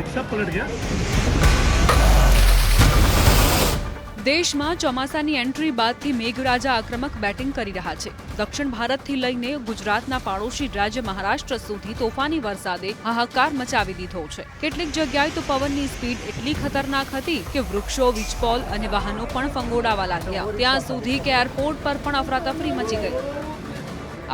Rickshaw पलट गया। દેશમાં ચોમાસાની એન્ટ્રી બાદથી મેઘરાજા આક્રમક બેટિંગ કરી રહ્યા છે. દક્ષિણ ભારતથી લઈને ગુજરાતના પાડોશી રાજ્ય મહારાષ્ટ્ર સુધી તોફાની વરસાદે હાહાકાર મચાવી દીધો છે. કેટલીક જગ્યાએ તો પવનની સ્પીડ એટલી ખતરનાક હતી કે વૃક્ષો, વીજપોલ અને વાહનો પણ ફંગોળાવા લાગ્યા. ત્યાં સુધી કે એરપોર્ટ પર પણ અફરાતફરી મચી ગઈ.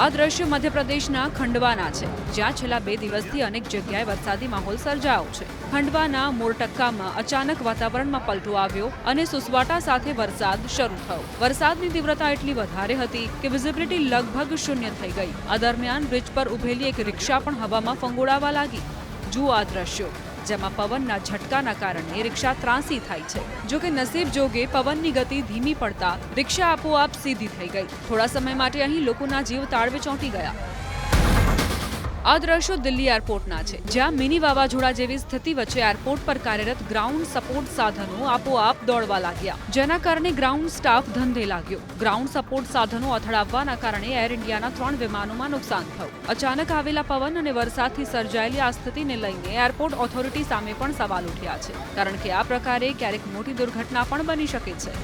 આ દ્રશ્ય મધ્યપ્રદેશના ખંડવાના છે, જ્યાં છેલ્લા 2 દિવસથી અનેક જગ્યાએ વરસાદી માહોલ સર્જાયો છે. ખંડવાના મોરટક્કામાં અચાનક વાતાવરણમાં પલટો આવ્યો અને સુસવાટા સાથે વરસાદ શરૂ થયો. વરસાદની તીવ્રતા એટલી વધારે હતી કે વિઝિબિલિટી લગભગ શૂન્ય થઈ ગઈ. આ દરમિયાન બ્રિજ પર ઉભેલી એક રિક્ષા પણ હવામાં ફંગોળાવા લાગી. જુઓ આ દ્રશ્યો, જેમાં પવનના ઝટકાના કારણે રિક્ષા ત્રાંસી થાય છે. જોકે નસીબ જોગે પવનની ગતિ ધીમી પડતા રિક્ષા આપોઆપ સીધી થઈ ગઈ. થોડા સમય માટે અહીં લોકોના જીવ તાળવે ચોંટી ગયા. આ દ્રશ્યો દિલ્હી એરપોર્ટના છે, જ્યાં મિની વાવાઝોડા જેવી સ્થિતિ વચ્ચે એરપોર્ટ પર કાર્યરત ગ્રાઉન્ડ સપોર્ટ સાધનો આપોઆપ દોડવા લાગ્યા, જેના કારણે ગ્રાઉન્ડ સ્ટાફ ધંધે લાગ્યો. ગ્રાઉન્ડ સપોર્ટ સાધનો અથડાવવાના કારણે એર ઇન્ડિયાના 3 વિમાનોમાં નુકસાન થયું. અચાનક આવેલા પવન અને વરસાદથી સર્જાયેલી આ સ્થિતિને લઈને એરપોર્ટ ઓથોરિટી સામે પણ સવાલ ઉઠ્યા છે, કારણ કે આ પ્રકારે ક્યારેક મોટી દુર્ઘટના પણ બની શકે છે.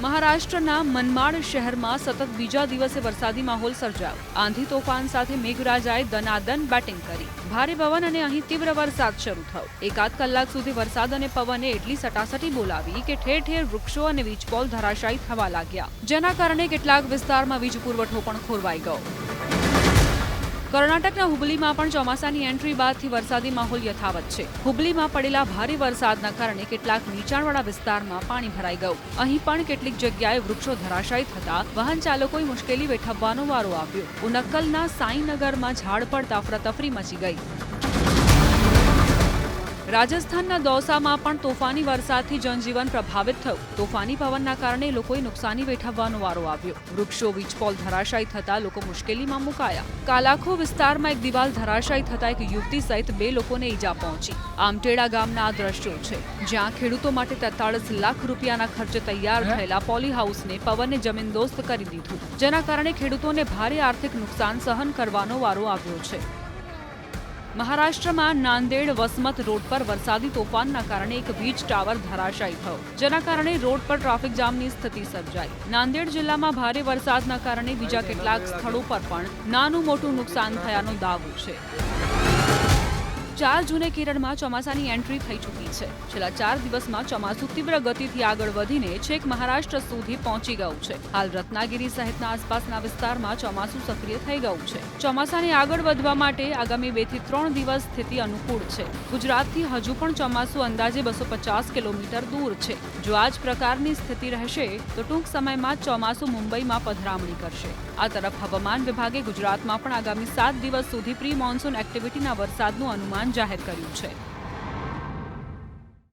મહારાષ્ટ્રના મનમાડ શહેરમાં સતત બીજા દિવસે વરસાદી માહોલ સર્જાયો. આંધી તોફાન સાથે મેઘરાજાએ દનાદન બેટિંગ કરી. ભારે પવન અને અહીં તીવ્ર વરસાદ શરૂ થયો. એકાદ કલાક સુધી વરસાદ અને પવને એટલી સટાસટી બોલાવી કે ઠેર ઠેર વૃક્ષો અને વીજપોલ ધરાશાયી થવા લાગ્યા, જેના કારણે કેટલાક વિસ્તારમાં વીજ પુરવઠો પણ ખોરવાઈ ગયો. કર્ણાટકના હુબલીમાં પણ ચોમાસાની એન્ટ્રી બાદથી વરસાદી માહોલ યથાવત છે. હુબલીમાં પડેલા ભારે વરસાદના કારણે કેટલાક નીચાણવાળા વિસ્તારમાં પાણી ભરાઈ ગયું. અહીં પણ કેટલીક જગ્યાએ વૃક્ષો ધરાશાયી થતા વાહન ચાલકોએ મુશ્કેલી વેઠવવાનો વારો આવ્યો. ઉનક્કલના સાંઈનગરમાં ઝાડ પડતા અફરાતફરી મચી ગઈ. રાજસ્થાનના દૌસામાં પણ તોફાની વરસાદથી જનજીવન પ્રભાવિત થયું. તોફાની પવનના કારણે લોકોએ નુકસાની વેઠવવાનો વારો આવ્યો. વૃક્ષો, વીજપોલ ધરાશાયી થતા લોકો મુશ્કેલીમાં મુકાયા. કાલાખો વિસ્તારમાં એક દિવાલ ધરાશાયી થતા એક યુવતી સહિત 2 લોકોને ઈજા પહોંચી. આમટેડા ગામના આ દ્રશ્યો છે, જ્યાં ખેડૂતો માટે 43 લાખ રૂપિયાના ખર્ચે તૈયાર થયેલા પોલી હાઉસને પવને જમીનદોસ્ત કરી દીધું, જેના કારણે ખેડૂતોને ભારે આર્થિક નુકસાન સહન કરવાનો વારો આવ્યો છે. મહારાષ્ટ્રમાં નાંદેડ વસમત રોડ પર વરસાદી તોફાનના કારણે એક વીજ ટાવર ધરાશાયી થયો, જેના કારણે રોડ પર ટ્રાફિક જામની સ્થિતિ સર્જાઈ. નાંદેડ જિલ્લામાં ભારે વરસાદના કારણે બીજા કેટલાક સ્થળો પર પણ નાનું મોટું નુકસાન થયાનો દાવો છે. 4 જૂને કેરળમાં ચોમાસાની એન્ટ્રી થઈ ચૂકી છે. છેલ્લા 4 દિવસમાં ચોમાસું તીવ્ર ગતિથી આગળ વધીને છેક મહારાષ્ટ્ર સુધી પહોંચી ગયું છે. હાલ રત્નાગિરી સહિતના આસપાસના વિસ્તારમાં ચોમાસું સક્રિય થઈ ગયું છે. ચોમાસાને આગળ વધવા માટે આગામી 2 થી 3 દિવસ સ્થિતિ અનુકૂળ છે. ગુજરાતથી હજુ પણ ચોમાસું અંદાજે 250 કિલોમીટર દૂર છે. જો આ જ પ્રકારની સ્થિતિ રહેશે તો ટૂંક સમયમાં ચોમાસું મુંબઈમાં પધરામણી કરશે. આ તરફ હવામાન વિભાગે ગુજરાતમાં પણ આગામી 7 દિવસ સુધી પ્રી મોન્સૂન એક્ટિવિટીના વરસાદનું અનુમાન જાહેર કર્યું છે.